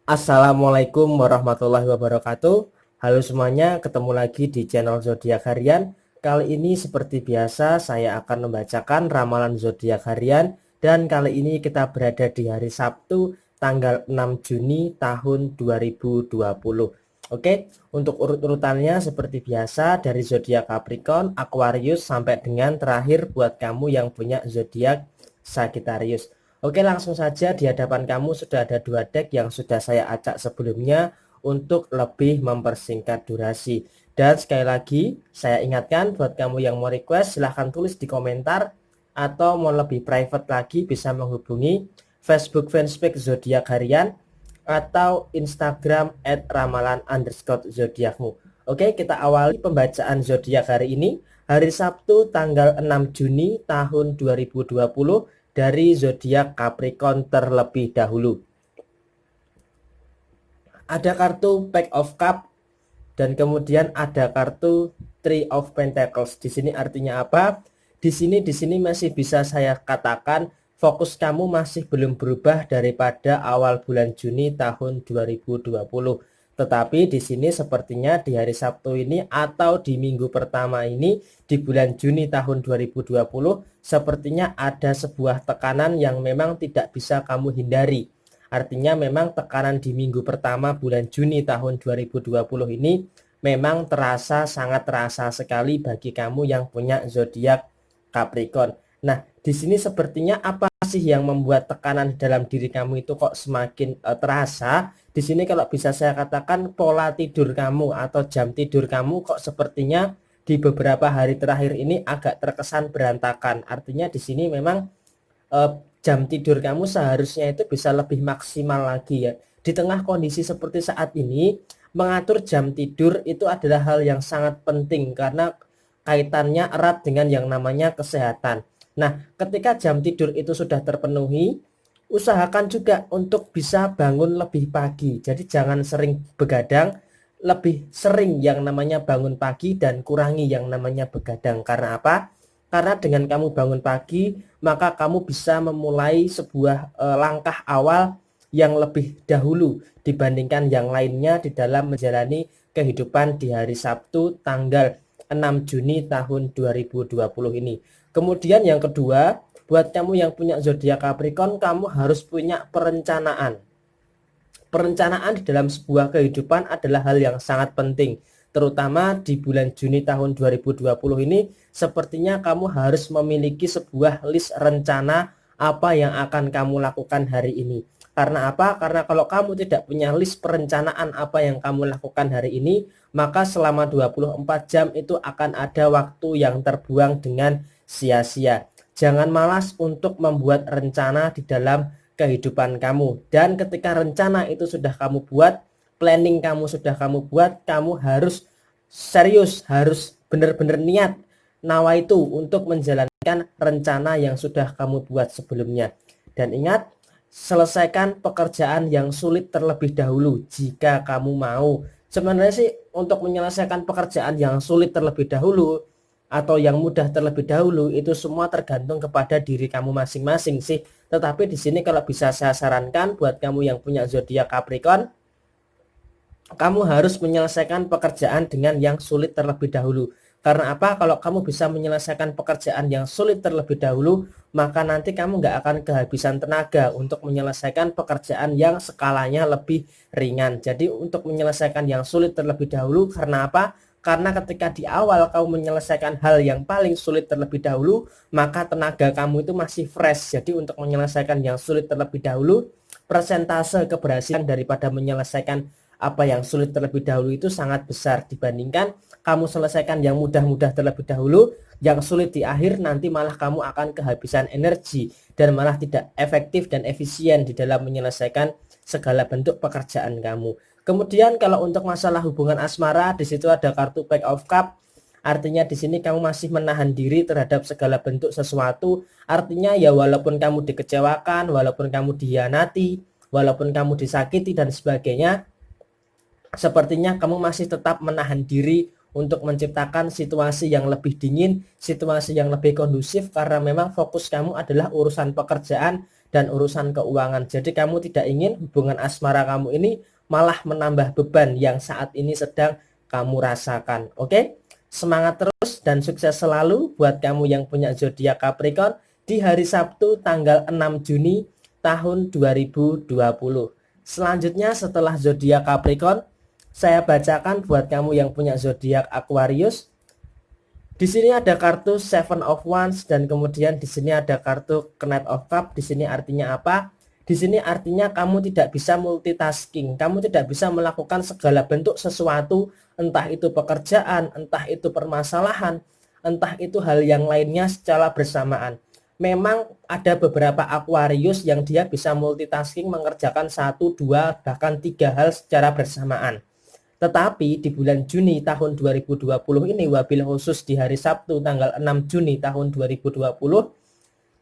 Assalamualaikum warahmatullahi wabarakatuh. Halo semuanya, ketemu lagi di channel Zodiak Harian. Kali ini seperti biasa saya akan membacakan ramalan zodiak harian dan kali ini kita berada di hari Sabtu tanggal 6 Juni tahun 2020. Oke, untuk urut-urutannya seperti biasa dari zodiak Capricorn, Aquarius sampai dengan terakhir buat kamu yang punya zodiak Sagittarius. Oke, langsung saja di hadapan kamu sudah ada dua deck yang sudah saya acak sebelumnya untuk lebih mempersingkat durasi. Dan sekali lagi saya ingatkan buat kamu yang mau request silahkan tulis di komentar atau mau lebih private lagi bisa menghubungi Facebook fanspage Zodiak Harian atau Instagram @ramalan_zodiakmu. Oke, kita awali pembacaan zodiak hari ini, hari Sabtu tanggal 6 Juni tahun 2020 dari zodiak Capricorn terlebih dahulu. Ada kartu Pack of Cup dan kemudian ada kartu Three of Pentacles. Di sini artinya apa? Di sini masih bisa saya katakan fokus kamu masih belum berubah daripada awal bulan Juni tahun 2020. Tetapi di sini sepertinya di hari Sabtu ini atau di minggu pertama ini di bulan Juni tahun 2020 sepertinya ada sebuah tekanan yang memang tidak bisa kamu hindari. Artinya memang tekanan di minggu pertama bulan Juni tahun 2020 ini memang sangat terasa sekali bagi kamu yang punya zodiak Capricorn. Nah, di sini sepertinya apa sih yang membuat tekanan dalam diri kamu itu kok semakin terasa? Di sini kalau bisa saya katakan pola tidur kamu atau jam tidur kamu kok sepertinya di beberapa hari terakhir ini agak terkesan berantakan. Artinya di sini memang jam tidur kamu seharusnya itu bisa lebih maksimal lagi ya. Di tengah kondisi seperti saat ini, mengatur jam tidur itu adalah hal yang sangat penting karena kaitannya erat dengan yang namanya kesehatan. Nah, ketika jam tidur itu sudah terpenuhi, usahakan juga untuk bisa bangun lebih pagi. Jadi jangan sering begadang, lebih sering yang namanya bangun pagi dan kurangi yang namanya begadang. Karena apa? Karena dengan kamu bangun pagi, maka kamu bisa memulai sebuah langkah awal yang lebih dahulu dibandingkan yang lainnya di dalam menjalani kehidupan di hari Sabtu tanggal 6 Juni tahun 2020 ini. Kemudian yang kedua, buat kamu yang punya zodiak Capricorn, kamu harus punya perencanaan. Perencanaan di dalam sebuah kehidupan adalah hal yang sangat penting. Terutama di bulan Juni tahun 2020 ini, sepertinya kamu harus memiliki sebuah list rencana apa yang akan kamu lakukan hari ini. Karena apa? Karena kalau kamu tidak punya list perencanaan apa yang kamu lakukan hari ini, maka selama 24 jam itu akan ada waktu yang terbuang dengan sia-sia. Jangan malas untuk membuat rencana di dalam kehidupan kamu. Dan ketika rencana itu sudah kamu buat, planning kamu sudah kamu buat, kamu harus serius, harus benar-benar niat nawa itu untuk menjalankan rencana yang sudah kamu buat sebelumnya. Dan ingat, selesaikan pekerjaan yang sulit terlebih dahulu jika kamu mau. Sebenarnya sih untuk menyelesaikan pekerjaan yang sulit terlebih dahulu atau yang mudah terlebih dahulu itu semua tergantung kepada diri kamu masing-masing sih. Tetapi di sini kalau bisa saya sarankan buat kamu yang punya zodiak Capricorn, kamu harus menyelesaikan pekerjaan dengan yang sulit terlebih dahulu. Karena apa? Kalau kamu bisa menyelesaikan pekerjaan yang sulit terlebih dahulu, maka nanti kamu nggak akan kehabisan tenaga untuk menyelesaikan pekerjaan yang skalanya lebih ringan. Jadi untuk menyelesaikan yang sulit terlebih dahulu, karena apa? Karena ketika di awal kamu menyelesaikan hal yang paling sulit terlebih dahulu, maka tenaga kamu itu masih fresh. Jadi untuk menyelesaikan yang sulit terlebih dahulu, persentase keberhasilan daripada menyelesaikan apa yang sulit terlebih dahulu itu sangat besar dibandingkan kamu selesaikan yang mudah-mudah terlebih dahulu, yang sulit di akhir nanti malah kamu akan kehabisan energi dan malah tidak efektif dan efisien di dalam menyelesaikan segala bentuk pekerjaan kamu. Kemudian kalau untuk masalah hubungan asmara, di situ ada kartu Pack of Cup. Artinya di sini kamu masih menahan diri terhadap segala bentuk sesuatu. Artinya ya walaupun kamu dikecewakan, walaupun kamu dihianati, walaupun kamu disakiti dan sebagainya, sepertinya kamu masih tetap menahan diri untuk menciptakan situasi yang lebih dingin, situasi yang lebih kondusif karena memang fokus kamu adalah urusan pekerjaan dan urusan keuangan. Jadi kamu tidak ingin hubungan asmara kamu ini malah menambah beban yang saat ini sedang kamu rasakan. Oke? Semangat terus dan sukses selalu buat kamu yang punya zodiak Capricorn di hari Sabtu tanggal 6 Juni tahun 2020. Selanjutnya setelah zodiak Capricorn, saya bacakan buat kamu yang punya zodiak Aquarius. Di sini ada kartu Seven of Wands dan kemudian di sini ada kartu Knight of Cup. Di sini artinya apa? Di sini artinya kamu tidak bisa multitasking. Kamu tidak bisa melakukan segala bentuk sesuatu, entah itu pekerjaan, entah itu permasalahan, entah itu hal yang lainnya secara bersamaan. Memang ada beberapa Aquarius yang dia bisa multitasking mengerjakan 1, 2, bahkan 3 hal secara bersamaan. Tetapi di bulan Juni tahun 2020 ini, wabil khusus di hari Sabtu tanggal 6 Juni tahun 2020,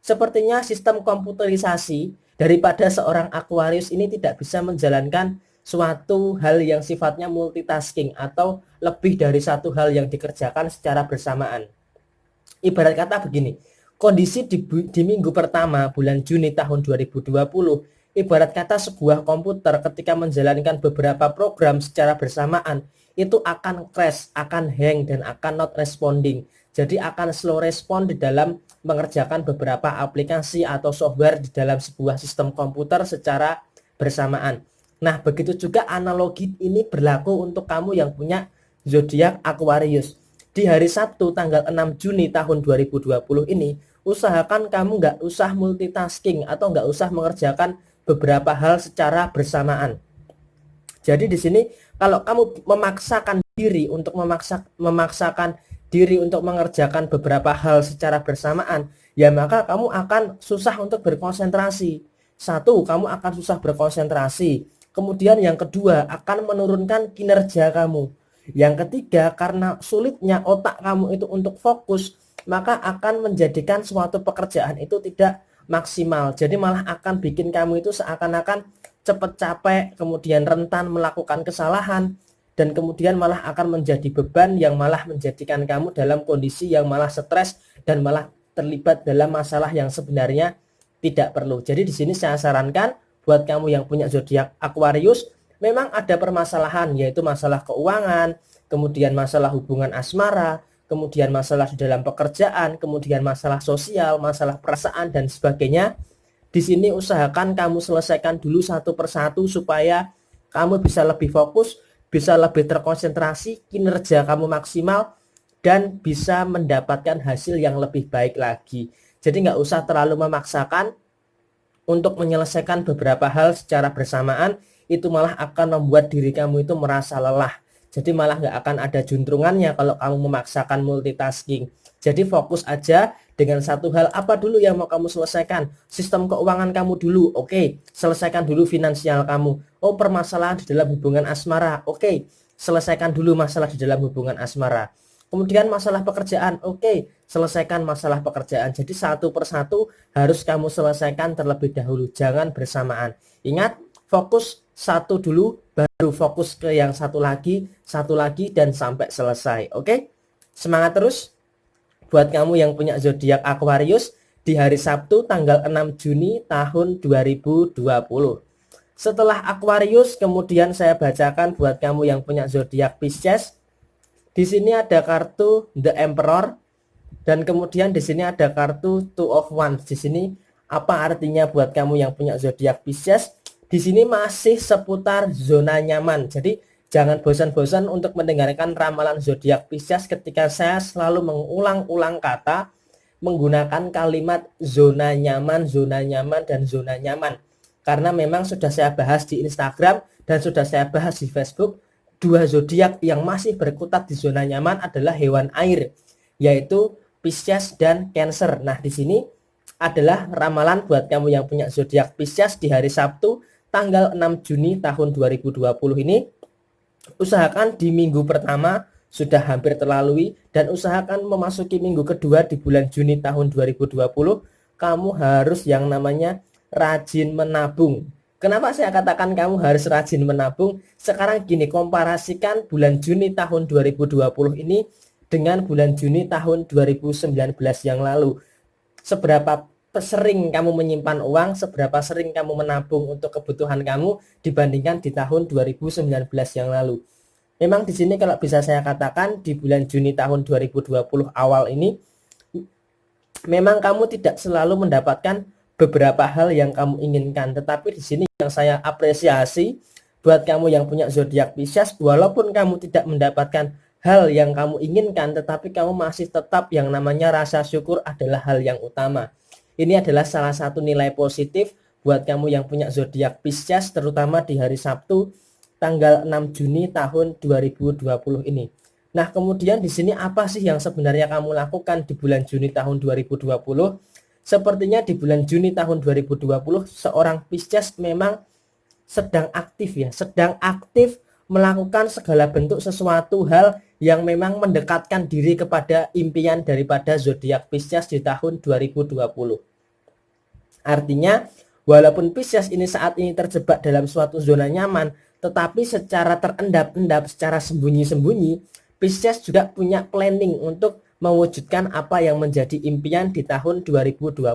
sepertinya sistem komputerisasi daripada seorang Aquarius ini tidak bisa menjalankan suatu hal yang sifatnya multitasking atau lebih dari satu hal yang dikerjakan secara bersamaan. Ibarat kata begini, kondisi di minggu pertama bulan Juni tahun 2020, ibarat kata sebuah komputer ketika menjalankan beberapa program secara bersamaan itu akan crash, akan hang, dan akan not responding. Jadi akan slow respon di dalam mengerjakan beberapa aplikasi atau software di dalam sebuah sistem komputer secara bersamaan. Nah, begitu juga analogi ini berlaku untuk kamu yang punya zodiak Aquarius. Di hari Sabtu tanggal 6 Juni tahun 2020 ini, usahakan kamu nggak usah multitasking atau nggak usah mengerjakan beberapa hal secara bersamaan. Jadi di sini kalau kamu memaksakan diri untuk memaksakan diri untuk mengerjakan beberapa hal secara bersamaan, ya maka kamu akan susah untuk berkonsentrasi. Satu, kamu akan susah berkonsentrasi. Kemudian yang kedua, akan menurunkan kinerja kamu. Yang ketiga, karena sulitnya otak kamu itu untuk fokus, maka akan menjadikan suatu pekerjaan itu tidak maksimal. Jadi malah akan bikin kamu itu seakan-akan cepat capek, kemudian rentan melakukan kesalahan, dan kemudian malah akan menjadi beban yang malah menjadikan kamu dalam kondisi yang malah stres dan malah terlibat dalam masalah yang sebenarnya tidak perlu. Jadi di sini saya sarankan buat kamu yang punya zodiak Aquarius, memang ada permasalahan, yaitu masalah keuangan, kemudian masalah hubungan asmara, kemudian masalah di dalam pekerjaan, kemudian masalah sosial, masalah perasaan, dan sebagainya. Di sini usahakan kamu selesaikan dulu satu persatu supaya kamu bisa lebih fokus, bisa lebih terkonsentrasi, kinerja kamu maksimal, dan bisa mendapatkan hasil yang lebih baik lagi. Jadi nggak usah terlalu memaksakan untuk menyelesaikan beberapa hal secara bersamaan, itu malah akan membuat diri kamu itu merasa lelah. Jadi malah nggak akan ada juntrungannya kalau kamu memaksakan multitasking. Jadi fokus aja dengan satu hal. Apa dulu yang mau kamu selesaikan? Sistem keuangan kamu dulu. Oke, selesaikan dulu finansial kamu. Oh, permasalahan di dalam hubungan asmara. Oke, selesaikan dulu masalah di dalam hubungan asmara. Kemudian masalah pekerjaan. Oke, selesaikan masalah pekerjaan. Jadi satu persatu harus kamu selesaikan terlebih dahulu. Jangan bersamaan. Ingat, fokus satu dulu, baru fokus ke yang satu lagi, dan sampai selesai. Oke, semangat terus buat kamu yang punya zodiak Aquarius di hari Sabtu tanggal 6 Juni tahun 2020. Setelah Aquarius, kemudian saya bacakan buat kamu yang punya zodiak Pisces. Di sini ada kartu The Emperor dan kemudian di sini ada kartu Two of Wands. Di sini apa artinya buat kamu yang punya zodiak Pisces? Di sini masih seputar zona nyaman. Jadi jangan bosan-bosan untuk mendengarkan ramalan zodiak Pisces ketika saya selalu mengulang-ulang kata menggunakan kalimat zona nyaman, dan zona nyaman. Karena memang sudah saya bahas di Instagram dan sudah saya bahas di Facebook, dua zodiak yang masih berkutat di zona nyaman adalah hewan air, yaitu Pisces dan Cancer. Nah, di sini adalah ramalan buat kamu yang punya zodiak Pisces di hari Sabtu tanggal 6 Juni tahun 2020 ini. Usahakan di minggu pertama sudah hampir terlalui dan usahakan memasuki minggu kedua di bulan Juni tahun 2020 kamu harus yang namanya rajin menabung. Kenapa saya katakan kamu harus rajin menabung? Sekarang gini, komparasikan bulan Juni tahun 2020 ini dengan bulan Juni tahun 2019 yang lalu. Seberapa sering kamu menyimpan uang, seberapa sering kamu menabung untuk kebutuhan kamu dibandingkan di tahun 2019 yang lalu. Memang di sini kalau bisa saya katakan di bulan Juni tahun 2020 awal ini memang kamu tidak selalu mendapatkan beberapa hal yang kamu inginkan, tetapi di sini yang saya apresiasi buat kamu yang punya zodiak Pisces, walaupun kamu tidak mendapatkan hal yang kamu inginkan, tetapi kamu masih tetap yang namanya rasa syukur adalah hal yang utama. Ini adalah salah satu nilai positif buat kamu yang punya zodiak Pisces, terutama di hari Sabtu tanggal 6 Juni tahun 2020 ini. Nah, kemudian di sini apa sih yang sebenarnya kamu lakukan di bulan Juni tahun 2020? Sepertinya di bulan Juni tahun 2020 seorang Pisces memang sedang aktif ya, sedang aktif melakukan segala bentuk sesuatu hal yang memang mendekatkan diri kepada impian daripada zodiak Pisces di tahun 2020. Artinya, walaupun Pisces ini saat ini terjebak dalam suatu zona nyaman, tetapi secara terendap-endap, secara sembunyi-sembunyi, Pisces juga punya planning untuk mewujudkan apa yang menjadi impian di tahun 2020.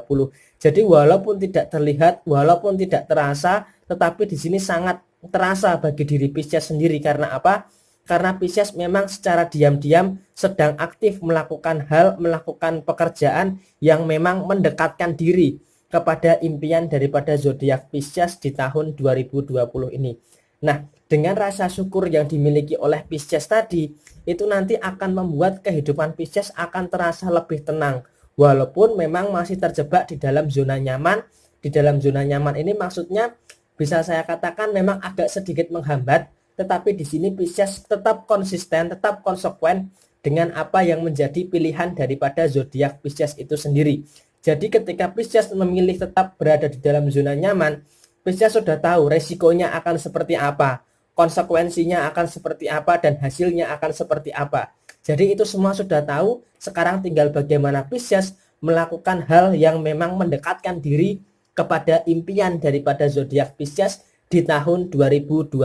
Jadi walaupun tidak terlihat, walaupun tidak terasa, tetapi di sini sangat terasa bagi diri Pisces sendiri. Karena apa? Karena Pisces memang secara diam-diam sedang aktif melakukan hal, melakukan pekerjaan yang memang mendekatkan diri kepada impian daripada zodiak Pisces di tahun 2020 ini. Nah, dengan rasa syukur yang dimiliki oleh Pisces tadi, itu nanti akan membuat kehidupan Pisces akan terasa lebih tenang. Walaupun memang masih terjebak di dalam zona nyaman. Di dalam zona nyaman ini maksudnya bisa saya katakan memang agak sedikit menghambat, tetapi di sini Pisces tetap konsisten, tetap konsekuen dengan apa yang menjadi pilihan daripada zodiak Pisces itu sendiri. Jadi ketika Pisces memilih tetap berada di dalam zona nyaman, Pisces sudah tahu resikonya akan seperti apa, konsekuensinya akan seperti apa, dan hasilnya akan seperti apa. Jadi itu semua sudah tahu, sekarang tinggal bagaimana Pisces melakukan hal yang memang mendekatkan diri kepada impian daripada zodiak Pisces di tahun 2020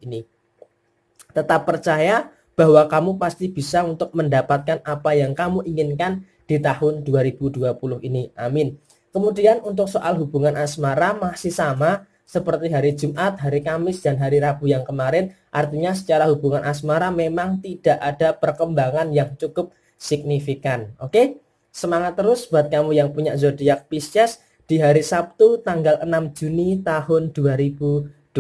ini. Tetap percaya bahwa kamu pasti bisa untuk mendapatkan apa yang kamu inginkan di tahun 2020 ini. Amin. Kemudian untuk soal hubungan asmara masih sama seperti hari Jumat, hari Kamis, dan hari Rabu yang kemarin. Artinya secara hubungan asmara memang tidak ada perkembangan yang cukup signifikan. Oke? Semangat terus buat kamu yang punya zodiak Pisces di hari Sabtu tanggal 6 Juni tahun 2020.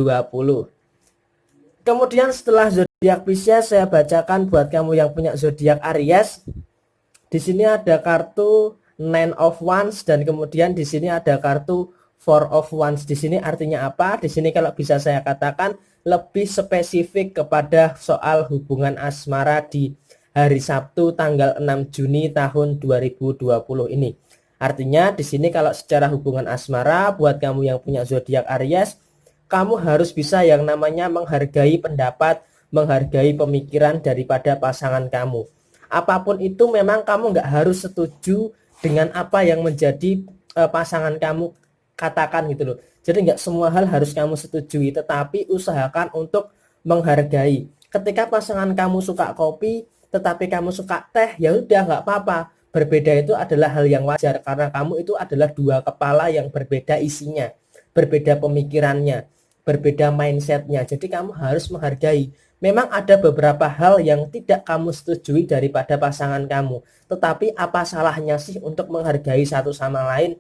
Kemudian setelah zodiak Pisces, saya bacakan buat kamu yang punya zodiak Aries. Di sini ada kartu Nine of Wands, dan kemudian di sini ada kartu Four of Wands. Di sini artinya apa? Di sini kalau bisa saya katakan lebih spesifik kepada soal hubungan asmara di hari Sabtu tanggal 6 Juni tahun 2020 ini. Artinya di sini kalau secara hubungan asmara buat kamu yang punya zodiak Aries, kamu harus bisa yang namanya menghargai pendapat, menghargai pemikiran daripada pasangan kamu. Apapun itu memang kamu nggak harus setuju dengan apa yang menjadi pasangan kamu katakan gitu loh. Jadi nggak semua hal harus kamu setujui, tetapi usahakan untuk menghargai. Ketika pasangan kamu suka kopi, tetapi kamu suka teh, ya udah nggak apa-apa. Berbeda itu adalah hal yang wajar karena kamu itu adalah dua kepala yang berbeda isinya, berbeda pemikirannya, berbeda mindsetnya. Jadi kamu harus menghargai. Memang ada beberapa hal yang tidak kamu setujui daripada pasangan kamu, tetapi apa salahnya sih untuk menghargai satu sama lain?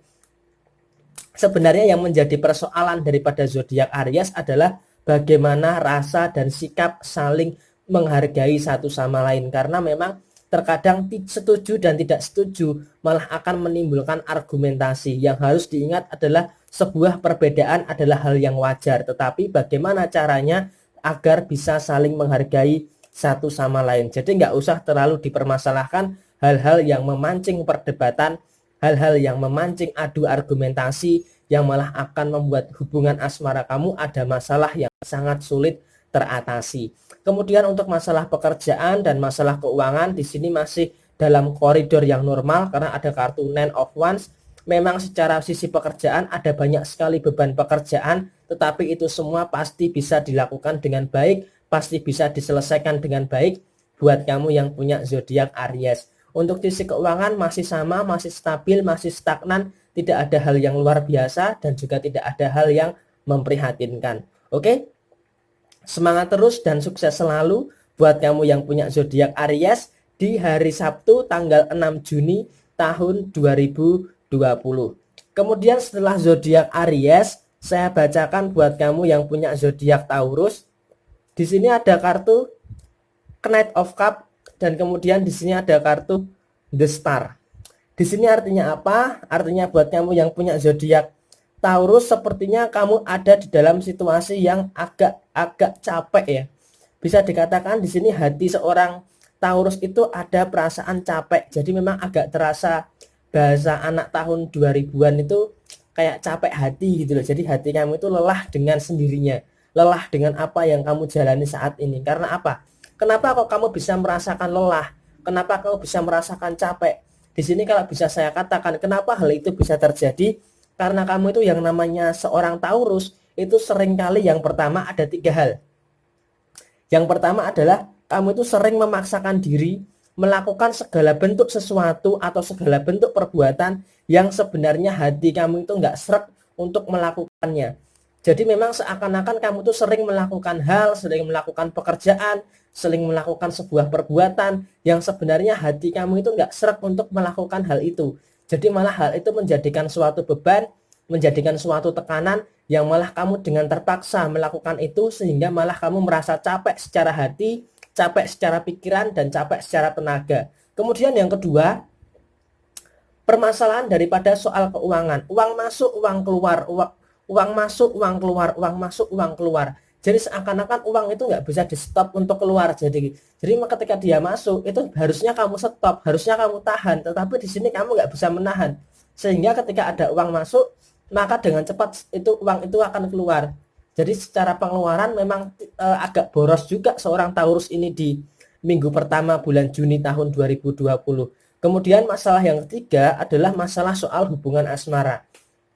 Sebenarnya yang menjadi persoalan daripada zodiak Aries adalah bagaimana rasa dan sikap saling menghargai satu sama lain, karena memang terkadang setuju dan tidak setuju malah akan menimbulkan argumentasi. Yang harus diingat adalah sebuah perbedaan adalah hal yang wajar, tetapi bagaimana caranya agar bisa saling menghargai satu sama lain. Jadi nggak usah terlalu dipermasalahkan hal-hal yang memancing perdebatan, hal-hal yang memancing adu argumentasi yang malah akan membuat hubungan asmara kamu ada masalah yang sangat sulit teratasi. Kemudian untuk masalah pekerjaan dan masalah keuangan di sini masih dalam koridor yang normal karena ada kartu Nine of Wands. Memang secara sisi pekerjaan ada banyak sekali beban pekerjaan, tetapi itu semua pasti bisa dilakukan dengan baik, pasti bisa diselesaikan dengan baik buat kamu yang punya zodiak Aries. Untuk sisi keuangan masih sama, masih stabil, masih stagnan, tidak ada hal yang luar biasa dan juga tidak ada hal yang memprihatinkan. Oke? Semangat terus dan sukses selalu buat kamu yang punya zodiak Aries di hari Sabtu tanggal 6 Juni tahun 2020. Kemudian setelah zodiak Aries, saya bacakan buat kamu yang punya zodiak Taurus. Di sini ada kartu Knight of Cup dan kemudian di sini ada kartu The Star. Di sini artinya apa? Artinya buat kamu yang punya zodiak Taurus, sepertinya kamu ada di dalam situasi yang agak capek ya. Bisa dikatakan di sini hati seorang Taurus itu ada perasaan capek. Jadi memang agak terasa, bahasa anak tahun 2000-an itu kayak capek hati gitu loh. Jadi hati kamu itu lelah dengan sendirinya, lelah dengan apa yang kamu jalani saat ini. Karena apa? Kenapa kok kamu bisa merasakan lelah? Kenapa kamu bisa merasakan capek? Di sini kalau bisa saya katakan, kenapa hal itu bisa terjadi? Karena kamu itu yang namanya seorang Taurus itu seringkali yang pertama ada 3 hal. Yang pertama adalah kamu itu sering memaksakan diri melakukan segala bentuk sesuatu atau segala bentuk perbuatan yang sebenarnya hati kamu itu nggak sreg untuk melakukannya. Jadi memang seakan-akan kamu tuh sering melakukan hal, sering melakukan pekerjaan, sering melakukan sebuah perbuatan yang sebenarnya hati kamu itu nggak sreg untuk melakukan hal itu. Jadi malah hal itu menjadikan suatu beban, menjadikan suatu tekanan yang malah kamu dengan terpaksa melakukan itu sehingga malah kamu merasa capek secara hati, capek secara pikiran, dan capek secara tenaga. Kemudian yang kedua, permasalahan daripada soal keuangan. Uang masuk, uang keluar, uang masuk, uang keluar, uang masuk, uang keluar. Jadi seakan-akan uang itu nggak bisa di stop untuk keluar. Jadi ketika dia masuk itu harusnya kamu stop, harusnya kamu tahan. Tetapi di sini kamu nggak bisa menahan. Sehingga ketika ada uang masuk, maka dengan cepat itu uang itu akan keluar. Jadi secara pengeluaran memang agak boros juga seorang Taurus ini di minggu pertama bulan Juni tahun 2020. Kemudian masalah yang ketiga adalah masalah soal hubungan asmara.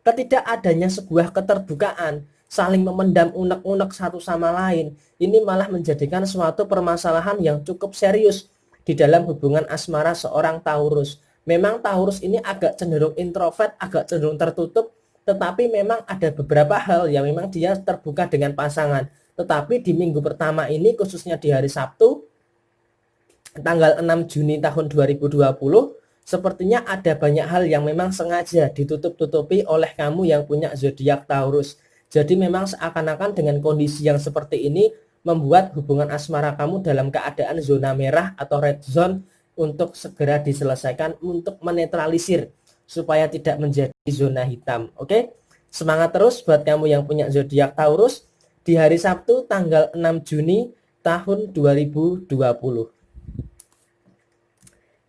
Ketidakadanya sebuah keterbukaan, saling memendam unek-unek satu sama lain, ini malah menjadikan suatu permasalahan yang cukup serius di dalam hubungan asmara seorang Taurus. Memang Taurus ini agak cenderung introvert, agak cenderung tertutup, tetapi memang ada beberapa hal yang memang dia terbuka dengan pasangan. Tetapi di minggu pertama ini, khususnya di hari Sabtu, tanggal 6 Juni tahun 2020, sepertinya ada banyak hal yang memang sengaja ditutup-tutupi oleh kamu yang punya zodiak Taurus. Jadi memang seakan-akan dengan kondisi yang seperti ini membuat hubungan asmara kamu dalam keadaan zona merah atau red zone untuk segera diselesaikan, untuk menetralisir supaya tidak menjadi zona hitam. Oke? Semangat terus buat kamu yang punya zodiak Taurus di hari Sabtu tanggal 6 Juni tahun 2020.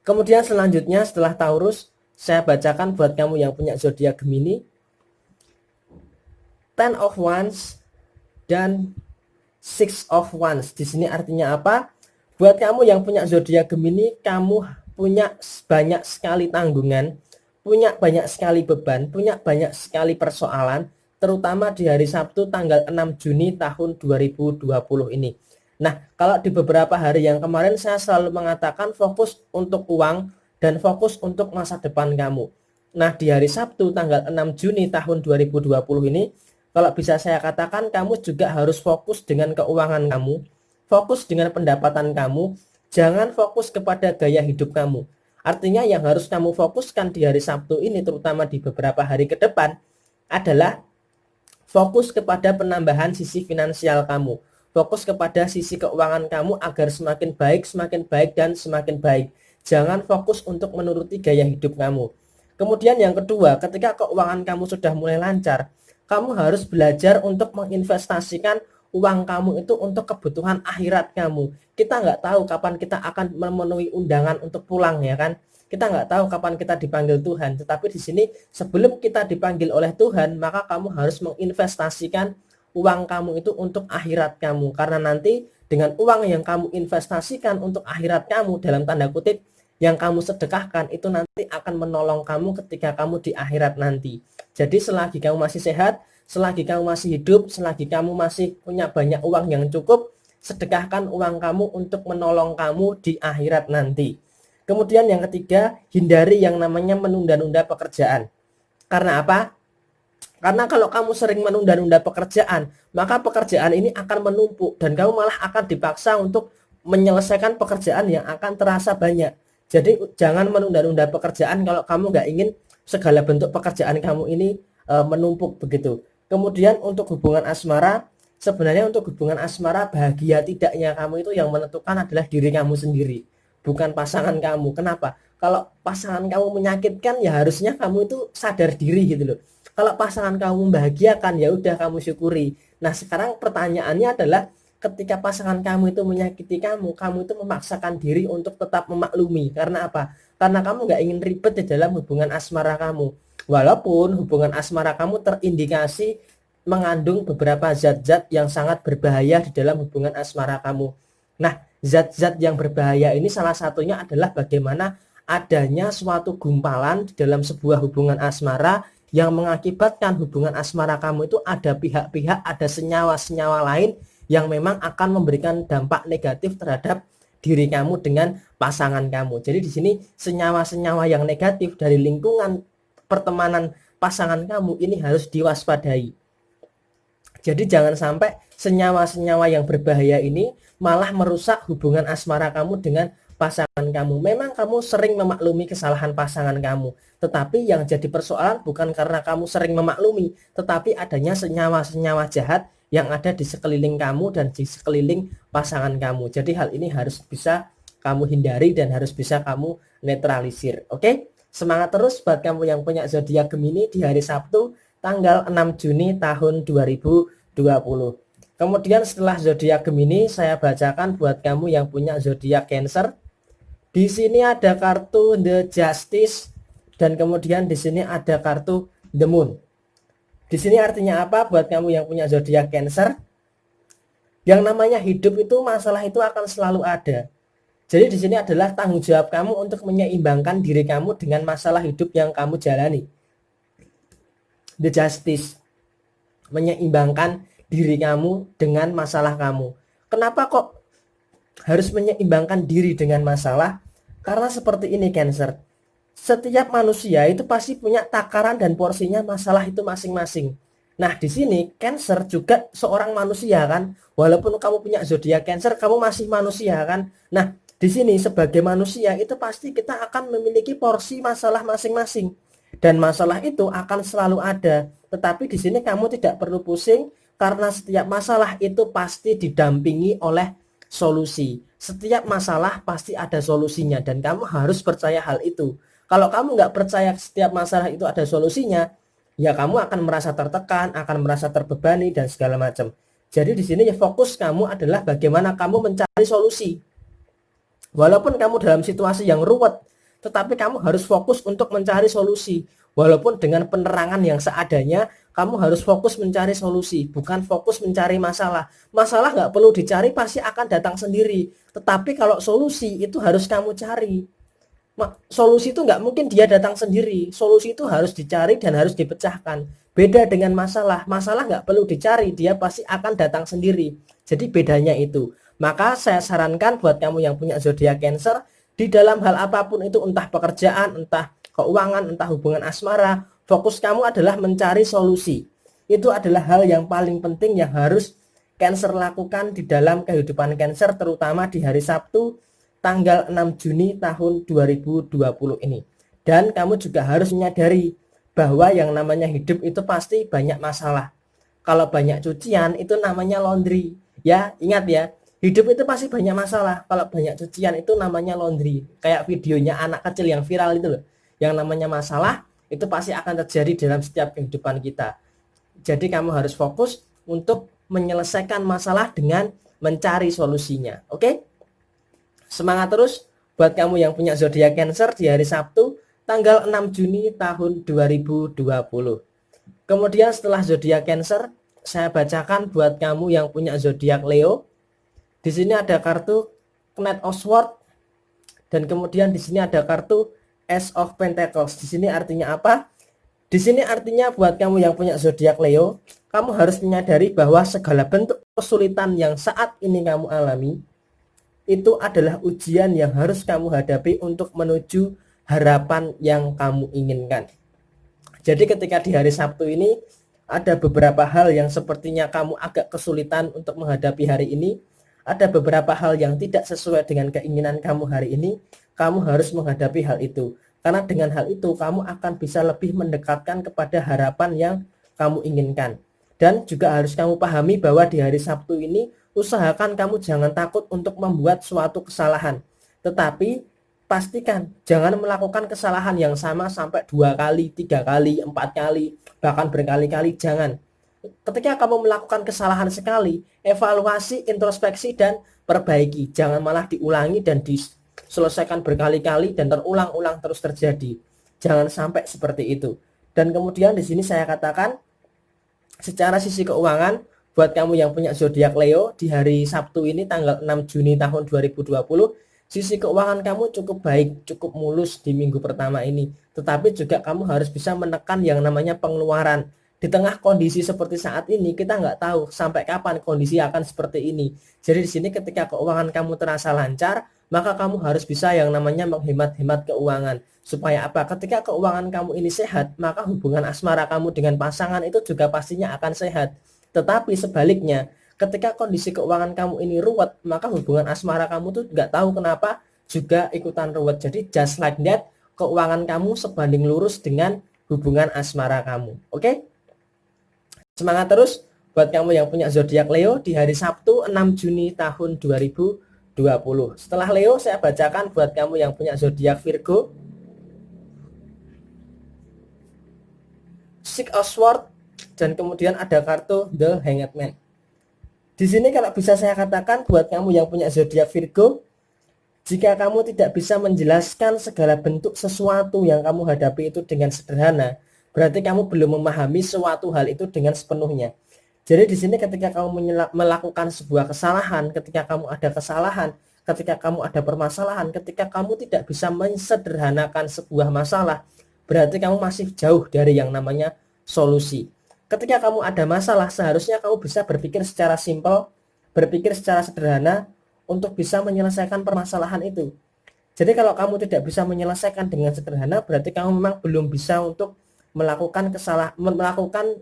Kemudian selanjutnya setelah Taurus, saya bacakan buat kamu yang punya zodiak Gemini, Ten of Wands dan Six of Wands. Di sini artinya apa? Buat kamu yang punya zodiak Gemini, kamu punya banyak sekali tanggungan, punya banyak sekali beban, punya banyak sekali persoalan, terutama di hari Sabtu tanggal 6 Juni tahun 2020 ini. Nah, kalau di beberapa hari yang kemarin saya selalu mengatakan fokus untuk uang dan fokus untuk masa depan kamu. Nah, di hari Sabtu tanggal 6 Juni tahun 2020 ini, kalau bisa saya katakan kamu juga harus fokus dengan keuangan kamu, fokus dengan pendapatan kamu, jangan fokus kepada gaya hidup kamu. Artinya yang harus kamu fokuskan di hari Sabtu ini, terutama di beberapa hari ke depan, adalah fokus kepada penambahan sisi finansial kamu. Fokus kepada sisi keuangan kamu agar semakin baik, dan semakin baik. Jangan fokus untuk menuruti gaya hidup kamu. Kemudian yang kedua, ketika keuangan kamu sudah mulai lancar, kamu harus belajar untuk menginvestasikan uang kamu itu untuk kebutuhan akhirat kamu. Kita nggak tahu kapan kita akan memenuhi undangan untuk pulang, ya kan? Kita nggak tahu kapan kita dipanggil Tuhan. Tetapi di sini sebelum kita dipanggil oleh Tuhan, maka kamu harus menginvestasikan uang kamu itu untuk akhirat kamu. Karena nanti dengan uang yang kamu investasikan untuk akhirat kamu, dalam tanda kutip, yang kamu sedekahkan itu nanti akan menolong kamu ketika kamu di akhirat nanti. Jadi selagi kamu masih sehat, selagi kamu masih hidup, selagi kamu masih punya banyak uang yang cukup, sedekahkan uang kamu untuk menolong kamu di akhirat nanti. Kemudian yang ketiga, hindari yang namanya menunda-nunda pekerjaan. Karena apa? Karena kalau kamu sering menunda-nunda pekerjaan, maka pekerjaan ini akan menumpuk dan kamu malah akan dipaksa untuk menyelesaikan pekerjaan yang akan terasa banyak. Jadi jangan menunda-nunda pekerjaan kalau kamu nggak ingin segala bentuk pekerjaan kamu ini menumpuk begitu. Kemudian untuk hubungan asmara, sebenarnya untuk hubungan asmara bahagia tidaknya kamu itu yang menentukan adalah diri kamu sendiri, bukan pasangan kamu. Kenapa? Kalau pasangan kamu menyakitkan ya harusnya kamu itu sadar diri gitu loh. Kalau pasangan kamu membahagiakan ya udah kamu syukuri. Nah, sekarang pertanyaannya adalah ketika pasangan kamu itu menyakiti kamu itu memaksakan diri untuk tetap memaklumi. Karena apa? Karena kamu nggak ingin ribet di dalam hubungan asmara kamu. Walaupun hubungan asmara kamu terindikasi mengandung beberapa zat-zat yang sangat berbahaya di dalam hubungan asmara kamu. Nah, zat-zat yang berbahaya ini salah satunya adalah bagaimana adanya suatu gumpalan di dalam sebuah hubungan asmara yang mengakibatkan hubungan asmara kamu itu ada pihak-pihak, ada senyawa-senyawa lain yang memang akan memberikan dampak negatif terhadap diri kamu dengan pasangan kamu. Jadi di sini senyawa-senyawa yang negatif dari lingkungan pertemanan pasangan kamu ini harus diwaspadai. Jadi jangan sampai senyawa-senyawa yang berbahaya ini malah merusak hubungan asmara kamu dengan pasangan kamu. Memang kamu sering memaklumi kesalahan pasangan kamu, tetapi yang jadi persoalan bukan karena kamu sering memaklumi, tetapi adanya senyawa-senyawa jahat yang ada di sekeliling kamu dan di sekeliling pasangan kamu. Jadi hal ini harus bisa kamu hindari dan harus bisa kamu netralisir. Oke? Semangat terus buat kamu yang punya zodiak Gemini di hari Sabtu tanggal 6 Juni tahun 2020. Kemudian setelah zodiak Gemini, saya bacakan buat kamu yang punya zodiak Cancer. Di sini ada kartu The Justice dan kemudian di sini ada kartu The Moon. Di sini artinya apa buat kamu yang punya zodiak Cancer? Yang namanya hidup itu, masalah itu akan selalu ada. Jadi di sini adalah tanggung jawab kamu untuk menyeimbangkan diri kamu dengan masalah hidup yang kamu jalani. The Justice, menyeimbangkan diri kamu dengan masalah kamu. Kenapa kok harus menyeimbangkan diri dengan masalah? Karena seperti ini Cancer, setiap manusia itu pasti punya takaran dan porsinya masalah itu masing-masing. Nah di sini Cancer juga seorang manusia kan, walaupun kamu punya zodiak Cancer, kamu masih manusia kan. Nah di sini sebagai manusia itu pasti kita akan memiliki porsi masalah masing-masing dan masalah itu akan selalu ada. Tetapi di sini kamu tidak perlu pusing karena setiap masalah itu pasti didampingi oleh solusi. Setiap masalah pasti ada solusinya dan kamu harus percaya hal itu. Kalau kamu nggak percaya setiap masalah itu ada solusinya, ya kamu akan merasa tertekan, akan merasa terbebani dan segala macam. Jadi di sini ya fokus kamu adalah bagaimana kamu mencari solusi. Walaupun kamu dalam situasi yang ruwet, tetapi kamu harus fokus untuk mencari solusi. Walaupun dengan penerangan yang seadanya, kamu harus fokus mencari solusi, bukan fokus mencari masalah. Masalah nggak perlu dicari, pasti akan datang sendiri. Tetapi kalau solusi itu harus kamu cari. Solusi itu nggak mungkin dia datang sendiri. Solusi itu harus dicari dan harus dipecahkan. Beda dengan masalah. Masalah nggak perlu dicari, dia pasti akan datang sendiri. Jadi bedanya itu. Maka saya sarankan buat kamu yang punya zodiak Cancer, di dalam hal apapun itu, entah pekerjaan, entah keuangan, entah hubungan asmara, fokus kamu adalah mencari solusi. Itu adalah hal yang paling penting yang harus Cancer lakukan di dalam kehidupan Cancer, terutama di hari Sabtu tanggal 6 Juni tahun 2020 ini. Dan kamu juga harus menyadari bahwa yang namanya hidup itu pasti banyak masalah. Kalau banyak cucian itu namanya laundry. Ya, ingat ya, hidup itu pasti banyak masalah. Kalau banyak cucian itu namanya laundry. Kayak videonya anak kecil yang viral itu loh. Yang namanya masalah itu pasti akan terjadi dalam setiap kehidupan kita. Jadi kamu harus fokus untuk menyelesaikan masalah dengan mencari solusinya. Oke? Semangat terus buat kamu yang punya zodiak Cancer di hari Sabtu tanggal 6 Juni tahun 2020. Kemudian setelah zodiak Cancer, saya bacakan buat kamu yang punya zodiak Leo. Di sini ada kartu Knight of Swords dan kemudian di sini ada kartu Ace of Pentacles. Di sini artinya apa? Di sini artinya buat kamu yang punya zodiak Leo, kamu harus menyadari bahwa segala bentuk kesulitan yang saat ini kamu alami itu adalah ujian yang harus kamu hadapi untuk menuju harapan yang kamu inginkan. Jadi ketika di hari Sabtu ini ada beberapa hal yang sepertinya kamu agak kesulitan untuk menghadapi hari ini, ada beberapa hal yang tidak sesuai dengan keinginan kamu hari ini, kamu harus menghadapi hal itu. Karena dengan hal itu kamu akan bisa lebih mendekatkan kepada harapan yang kamu inginkan. Dan juga harus kamu pahami bahwa di hari Sabtu ini usahakan kamu jangan takut untuk membuat suatu kesalahan. Tetapi pastikan jangan melakukan kesalahan yang sama sampai 2 kali, 3 kali, 4 kali, bahkan berkali-kali. Jangan. Ketika kamu melakukan kesalahan sekali, evaluasi, introspeksi, dan perbaiki. Jangan malah diulangi dan diselesaikan berkali-kali dan terulang-ulang terus terjadi. Jangan sampai seperti itu. Dan kemudian di sini saya katakan secara sisi keuangan buat kamu yang punya zodiak Leo di hari Sabtu ini tanggal 6 Juni tahun 2020, sisi keuangan kamu cukup baik, cukup mulus di minggu pertama ini. Tetapi juga kamu harus bisa menekan yang namanya pengeluaran. Di tengah kondisi seperti saat ini, kita nggak tahu sampai kapan kondisi akan seperti ini. Jadi di sini ketika keuangan kamu terasa lancar, maka kamu harus bisa yang namanya menghemat-hemat keuangan. Supaya apa? Ketika keuangan kamu ini sehat, maka hubungan asmara kamu dengan pasangan itu juga pastinya akan sehat. Tetapi sebaliknya, ketika kondisi keuangan kamu ini ruwet, maka hubungan asmara kamu tuh nggak tahu kenapa juga ikutan ruwet. Jadi just like that, keuangan kamu sebanding lurus dengan hubungan asmara kamu. Oke? Semangat terus buat kamu yang punya zodiak Leo di hari Sabtu 6 Juni tahun 2020. Setelah Leo saya bacakan buat kamu yang punya zodiak Virgo. Six of Swords dan kemudian ada kartu The Hanged Man. Di sini kalau bisa saya katakan buat kamu yang punya zodiak Virgo, jika kamu tidak bisa menjelaskan segala bentuk sesuatu yang kamu hadapi itu dengan sederhana, berarti kamu belum memahami suatu hal itu dengan sepenuhnya. Jadi di sini ketika kamu melakukan sebuah kesalahan, ketika kamu ada kesalahan, ketika kamu ada permasalahan, ketika kamu tidak bisa mensederhanakan sebuah masalah, berarti kamu masih jauh dari yang namanya solusi. Ketika kamu ada masalah, seharusnya kamu bisa berpikir secara simpel, berpikir secara sederhana untuk bisa menyelesaikan permasalahan itu. Jadi kalau kamu tidak bisa menyelesaikan dengan sederhana, berarti kamu memang belum bisa untuk melakukan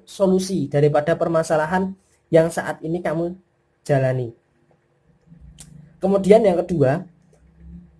solusi daripada permasalahan yang saat ini kamu jalani. Kemudian yang kedua,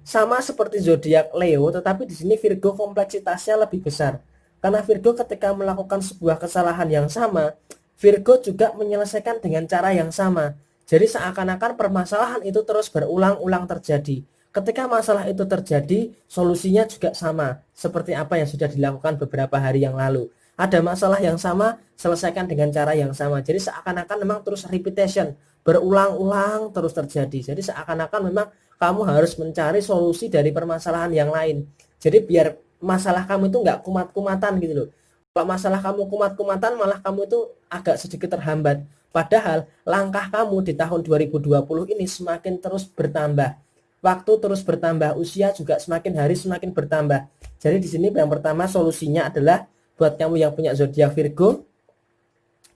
sama seperti zodiak Leo, tetapi di sini Virgo kompleksitasnya lebih besar. Karena Virgo ketika melakukan sebuah kesalahan yang sama, Virgo juga menyelesaikan dengan cara yang sama. Jadi seakan-akan permasalahan itu terus berulang-ulang terjadi. Ketika masalah itu terjadi, solusinya juga sama, seperti apa yang sudah dilakukan beberapa hari yang lalu. Ada masalah yang sama, selesaikan dengan cara yang sama. Jadi seakan-akan memang terus repetition, berulang-ulang terus terjadi. Jadi seakan-akan memang kamu harus mencari solusi dari permasalahan yang lain. Jadi biar masalah kamu itu nggak kumat-kumatan gitu loh. Kalau masalah kamu kumat-kumatan, malah kamu itu agak sedikit terhambat. Padahal langkah kamu di tahun 2020 ini semakin terus bertambah. Waktu terus bertambah, usia juga semakin hari semakin bertambah. Jadi di sini yang pertama solusinya adalah buat kamu yang punya zodiak Virgo,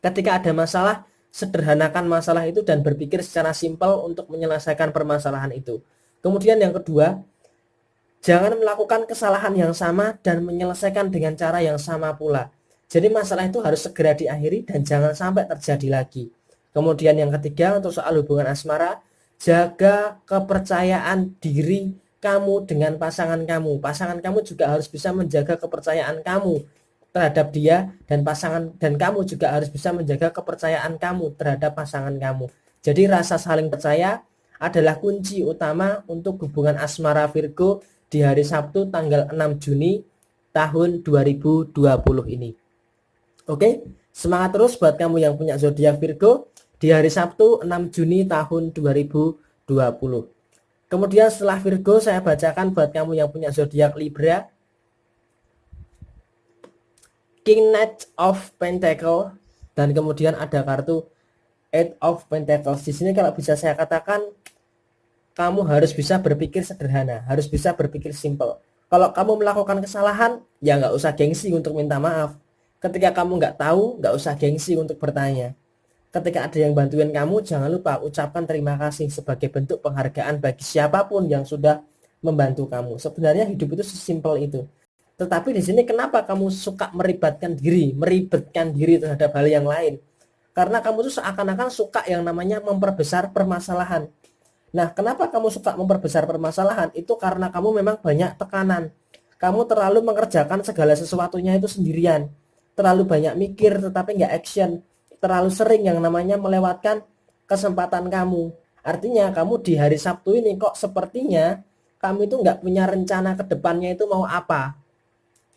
ketika ada masalah, sederhanakan masalah itu dan berpikir secara simpel untuk menyelesaikan permasalahan itu. Kemudian yang kedua, jangan melakukan kesalahan yang sama dan menyelesaikan dengan cara yang sama pula. Jadi masalah itu harus segera diakhiri dan jangan sampai terjadi lagi. Kemudian yang ketiga, untuk soal hubungan asmara, jaga kepercayaan diri kamu dengan pasangan kamu. Pasangan kamu juga harus bisa menjaga kepercayaan kamu terhadap dia, dan kamu juga harus bisa menjaga kepercayaan kamu terhadap pasangan kamu. Jadi rasa saling percaya adalah kunci utama untuk hubungan asmara Virgo di hari Sabtu tanggal 6 Juni tahun 2020 ini. Oke, semangat terus buat kamu yang punya zodiak Virgo di hari Sabtu 6 Juni tahun 2020. Kemudian setelah Virgo saya bacakan buat kamu yang punya zodiak Libra. King Knight of Pentacle dan kemudian ada kartu Eight of Pentacles. Di sini kalau bisa saya katakan kamu harus bisa berpikir sederhana, harus bisa berpikir simpel. Kalau kamu melakukan kesalahan, ya nggak usah gengsi untuk minta maaf. Ketika kamu nggak tahu, nggak usah gengsi untuk bertanya. Ketika ada yang bantuin kamu, jangan lupa ucapkan terima kasih sebagai bentuk penghargaan bagi siapapun yang sudah membantu kamu. Sebenarnya hidup itu sesimpel itu. Tetapi di sini kenapa kamu suka meribetkan diri terhadap hal yang lain? Karena kamu tuh seakan-akan suka yang namanya memperbesar permasalahan. Nah, kenapa kamu suka memperbesar permasalahan? Itu karena kamu memang banyak tekanan. Kamu terlalu mengerjakan segala sesuatunya itu sendirian. Terlalu banyak mikir tetapi nggak action. Terlalu sering yang namanya melewatkan kesempatan kamu. Artinya kamu di hari Sabtu ini kok sepertinya kamu itu nggak punya rencana ke depannya itu mau apa.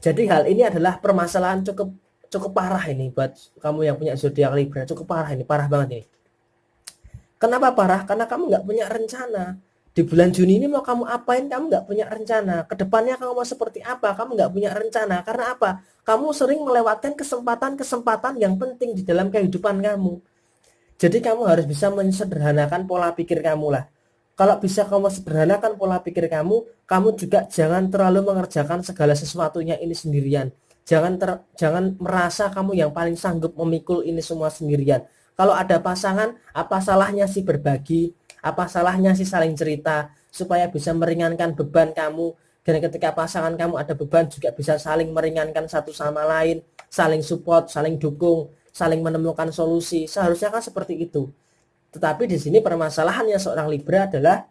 Jadi hal ini adalah permasalahan cukup parah ini buat kamu yang punya zodiak Libra. Cukup parah ini, parah banget ini. Kenapa parah? Karena kamu nggak punya rencana. Di bulan Juni ini mau kamu apain, kamu nggak punya rencana. Kedepannya kamu mau seperti apa, kamu nggak punya rencana. Karena apa? Kamu sering melewatkan kesempatan-kesempatan yang penting di dalam kehidupan kamu. Jadi kamu harus bisa mensederhanakan pola pikir kamu lah. Kalau bisa kamu sederhanakan pola pikir kamu juga jangan terlalu mengerjakan segala sesuatunya ini sendirian. Jangan merasa kamu yang paling sanggup memikul ini semua sendirian. Kalau ada pasangan, apa salahnya sih berbagi? Apa salahnya sih saling cerita supaya bisa meringankan beban kamu, dan ketika pasangan kamu ada beban juga bisa saling meringankan satu sama lain, saling support, saling dukung, saling menemukan solusi. Seharusnya kan seperti itu. Tetapi di sini permasalahannya seorang Libra adalah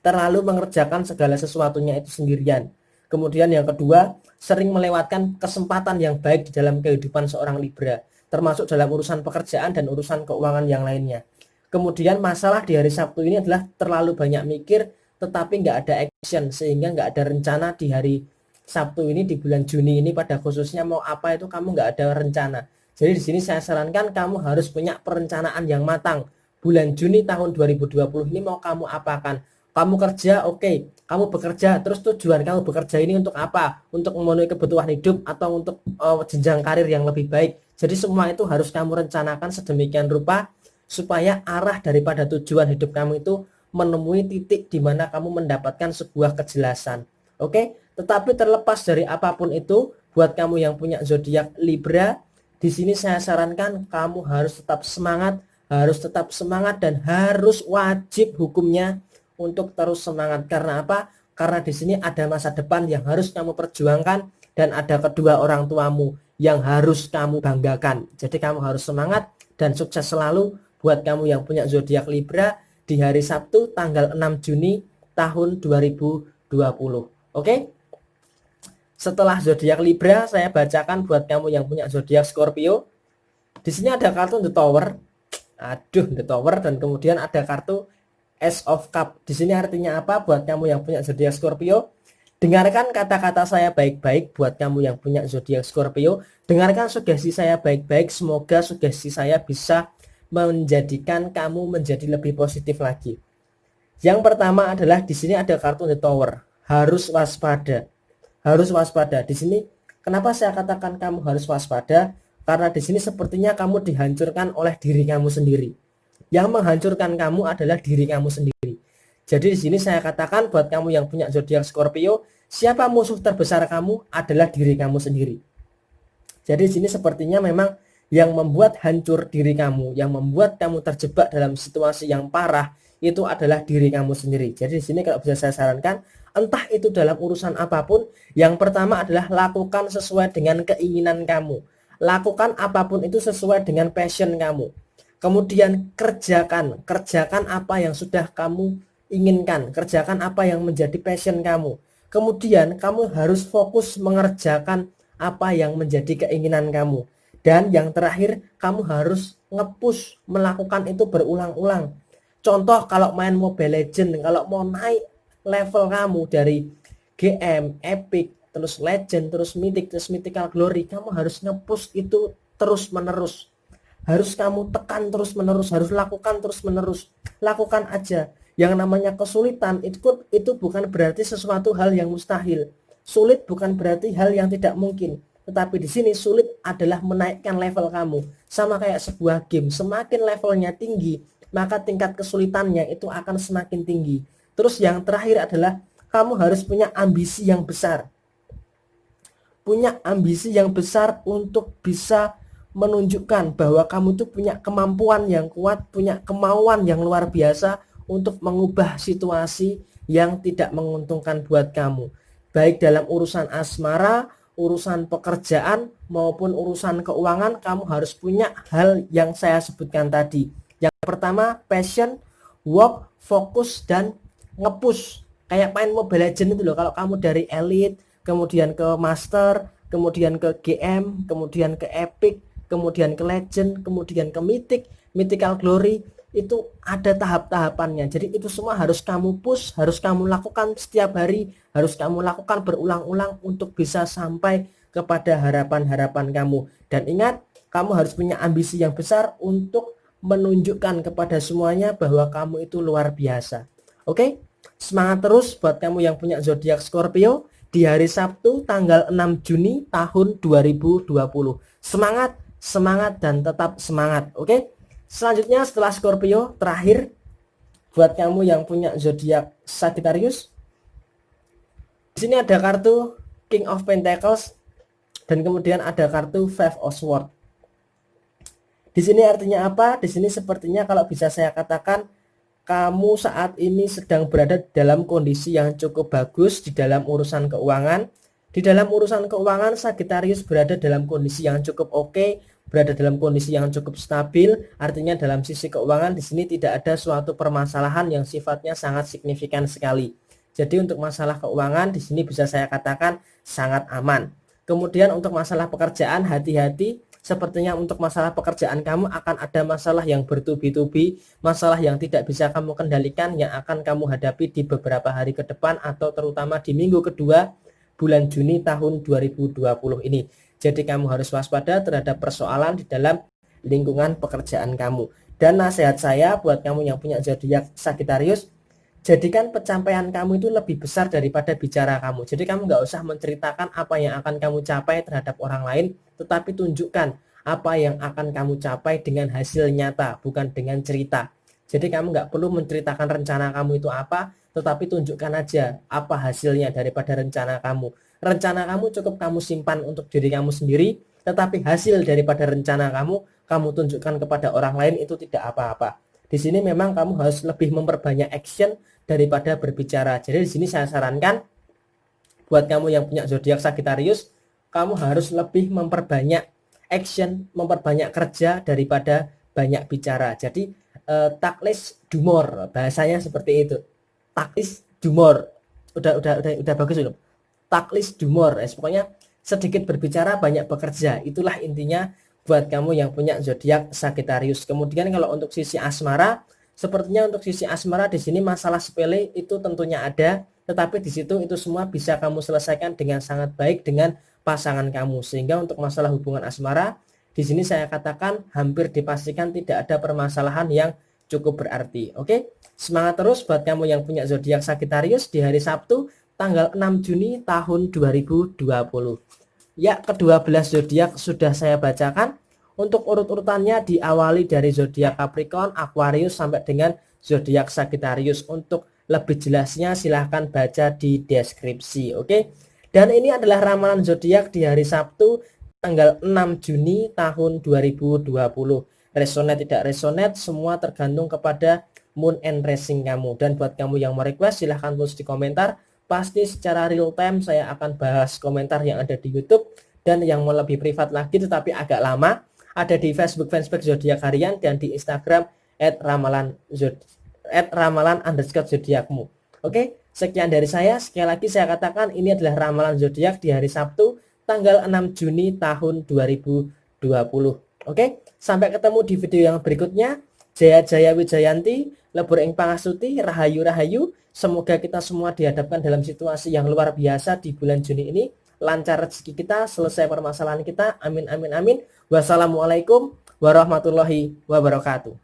terlalu mengerjakan segala sesuatunya itu sendirian. Kemudian yang kedua, sering melewatkan kesempatan yang baik di dalam kehidupan seorang Libra, termasuk dalam urusan pekerjaan dan urusan keuangan yang lainnya. Kemudian masalah di hari Sabtu ini adalah terlalu banyak mikir tetapi nggak ada action, sehingga nggak ada rencana di hari Sabtu ini, di bulan Juni ini pada khususnya mau apa itu kamu nggak ada rencana. Jadi di sini saya sarankan kamu harus punya perencanaan yang matang. Bulan Juni tahun 2020 ini mau kamu apakan? Kamu kerja, oke. Kamu bekerja, terus tujuan kamu bekerja ini untuk apa? Untuk memenuhi kebutuhan hidup atau untuk jenjang karir yang lebih baik. Jadi semua itu harus kamu rencanakan sedemikian rupa supaya arah daripada tujuan hidup kamu itu menemui titik di mana kamu mendapatkan sebuah kejelasan. Oke? Tetapi terlepas dari apapun itu, buat kamu yang punya zodiak Libra, di sini saya sarankan kamu harus tetap semangat dan harus wajib hukumnya untuk terus semangat. Karena apa? Karena di sini ada masa depan yang harus kamu perjuangkan dan ada kedua orang tuamu yang harus kamu banggakan. Jadi kamu harus semangat dan sukses selalu buat kamu yang punya zodiak Libra di hari Sabtu tanggal 6 Juni tahun 2020. Oke? Setelah zodiak Libra, saya bacakan buat kamu yang punya zodiak Scorpio. Di sini ada kartu The Tower. Aduh, The Tower, dan kemudian ada kartu Ace of Cup. Di sini artinya apa buat kamu yang punya zodiak Scorpio? Dengarkan kata-kata saya baik-baik buat kamu yang punya zodiak Scorpio. Dengarkan sugesti saya baik-baik. Semoga sugesti saya bisa menjadikan kamu menjadi lebih positif lagi. Yang pertama adalah di sini ada kartu The Tower. Harus waspada. Harus waspada. Di sini kenapa saya katakan kamu harus waspada? Karena di sini sepertinya kamu dihancurkan oleh diri kamu sendiri. Yang menghancurkan kamu adalah diri kamu sendiri. Jadi di sini saya katakan buat kamu yang punya zodiak Scorpio, siapa musuh terbesar kamu adalah diri kamu sendiri. Jadi di sini sepertinya memang yang membuat hancur diri kamu, yang membuat kamu terjebak dalam situasi yang parah itu adalah diri kamu sendiri. Jadi di sini kalau bisa saya sarankan, entah itu dalam urusan apapun, yang pertama adalah lakukan sesuai dengan keinginan kamu. Lakukan apapun itu sesuai dengan passion kamu. Kemudian kerjakan apa yang sudah kamu inginkan, kerjakan apa yang menjadi passion kamu. Kemudian kamu harus fokus mengerjakan apa yang menjadi keinginan kamu. Dan yang terakhir, kamu harus nge-push melakukan itu berulang-ulang. Contoh kalau main Mobile Legends, kalau mau naik level kamu dari GM, Epic, terus Legend, terus Mythic, terus Mythical Glory, kamu harus nge-push itu terus menerus. Harus kamu tekan terus menerus, harus lakukan terus menerus. Lakukan aja. Yang namanya kesulitan itu bukan berarti sesuatu hal yang mustahil. Sulit bukan berarti hal yang tidak mungkin. Tetapi di sini sulit adalah menaikkan level kamu. Sama kayak sebuah game, semakin levelnya tinggi, maka tingkat kesulitannya itu akan semakin tinggi. Terus yang terakhir adalah kamu harus punya ambisi yang besar. Punya ambisi yang besar untuk bisa menunjukkan bahwa kamu tuh punya kemampuan yang kuat, punya kemauan yang luar biasa untuk mengubah situasi yang tidak menguntungkan buat kamu. Baik dalam urusan asmara, urusan pekerjaan, maupun urusan keuangan, kamu harus punya hal yang saya sebutkan tadi. Yang pertama, passion, work, fokus, dan nge-push. Kayak main Mobile Legends itu loh, kalau kamu dari elite, kemudian ke master, kemudian ke GM, kemudian ke epic, kemudian ke legend, kemudian ke mythic, mythical glory, itu ada tahap-tahapannya. Jadi itu semua harus kamu push, harus kamu lakukan setiap hari, harus kamu lakukan berulang-ulang untuk bisa sampai kepada harapan-harapan kamu. Dan ingat, kamu harus punya ambisi yang besar untuk menunjukkan kepada semuanya bahwa kamu itu luar biasa. Oke? Semangat terus buat kamu yang punya zodiak Scorpio di hari Sabtu tanggal 6 Juni tahun 2020. Semangat, semangat, dan tetap semangat. Oke? Selanjutnya setelah Scorpio, terakhir buat kamu yang punya zodiak Sagittarius. Di sini ada kartu King of Pentacles dan kemudian ada kartu Five of Swords. Di sini artinya apa? Di sini sepertinya kalau bisa saya katakan, kamu saat ini sedang berada dalam kondisi yang cukup bagus di dalam urusan keuangan. Di dalam urusan keuangan, Sagittarius berada dalam kondisi yang cukup oke, berada dalam kondisi yang cukup stabil. Artinya dalam sisi keuangan di sini tidak ada suatu permasalahan yang sifatnya sangat signifikan sekali. Jadi untuk masalah keuangan di sini bisa saya katakan sangat aman. Kemudian untuk masalah pekerjaan, hati-hati. Sepertinya untuk masalah pekerjaan kamu akan ada masalah yang bertubi-tubi, masalah yang tidak bisa kamu kendalikan yang akan kamu hadapi di beberapa hari ke depan atau terutama di minggu kedua bulan Juni tahun 2020 ini. Jadi kamu harus waspada terhadap persoalan di dalam lingkungan pekerjaan kamu. Dan nasihat saya buat kamu yang punya zodiak Sagittarius, jadikan pencapaian kamu itu lebih besar daripada bicara kamu. Jadi kamu nggak usah menceritakan apa yang akan kamu capai terhadap orang lain, tetapi tunjukkan apa yang akan kamu capai dengan hasil nyata, bukan dengan cerita. Jadi kamu nggak perlu menceritakan rencana kamu itu apa, tetapi tunjukkan aja apa hasilnya daripada rencana kamu. Rencana kamu cukup kamu simpan untuk diri kamu sendiri, tetapi hasil daripada rencana kamu tunjukkan kepada orang lain itu tidak apa-apa. Di sini memang kamu harus lebih memperbanyak action daripada berbicara. Jadi di sini saya sarankan buat kamu yang punya zodiak Sagittarius, kamu harus lebih memperbanyak action, memperbanyak kerja daripada banyak bicara. Jadi taklis dumor, bahasanya seperti itu. Taklis dumor. Udah bagus belum? Taklis dumor. Pokoknya sedikit berbicara, banyak bekerja. Itulah intinya buat kamu yang punya zodiak Sagittarius. Kemudian kalau untuk sisi asmara, sepertinya untuk sisi asmara di sini masalah sepele itu tentunya ada, tetapi di situ itu semua bisa kamu selesaikan dengan sangat baik dengan pasangan kamu. Sehingga untuk masalah hubungan asmara, di sini saya katakan hampir dipastikan tidak ada permasalahan yang cukup berarti. Oke? Semangat terus buat kamu yang punya zodiak Sagittarius di hari Sabtu tanggal 6 Juni tahun 2020. Ya, ke-12 zodiak sudah saya bacakan. Untuk urut-urutannya diawali dari zodiak Capricorn, Aquarius sampai dengan zodiak Sagittarius. Untuk lebih jelasnya silahkan baca di deskripsi, oke? Dan ini adalah ramalan zodiak di hari Sabtu tanggal 6 Juni tahun 2020. Resonate tidak resonate semua tergantung kepada moon and rising kamu. Dan buat kamu yang mau request silahkan tulis di komentar. Pasti secara real time saya akan bahas komentar yang ada di YouTube. Dan yang mau lebih privat lagi tetapi agak lama, ada di Facebook fanspage zodiak harian dan di Instagram @ramalan_zodiakmu. Oke, sekian dari saya. Sekali lagi saya katakan ini adalah ramalan zodiak di hari Sabtu tanggal 6 Juni tahun 2020. Oke, sampai ketemu di video yang berikutnya. Jaya Jaya Wijayanti, Lebur ing Pangasuti, Rahayu Rahayu. Semoga kita semua dihadapkan dalam situasi yang luar biasa di bulan Juni ini. Lancar rezeki kita, selesai permasalahan kita. Amin amin amin. Wassalamualaikum warahmatullahi wabarakatuh.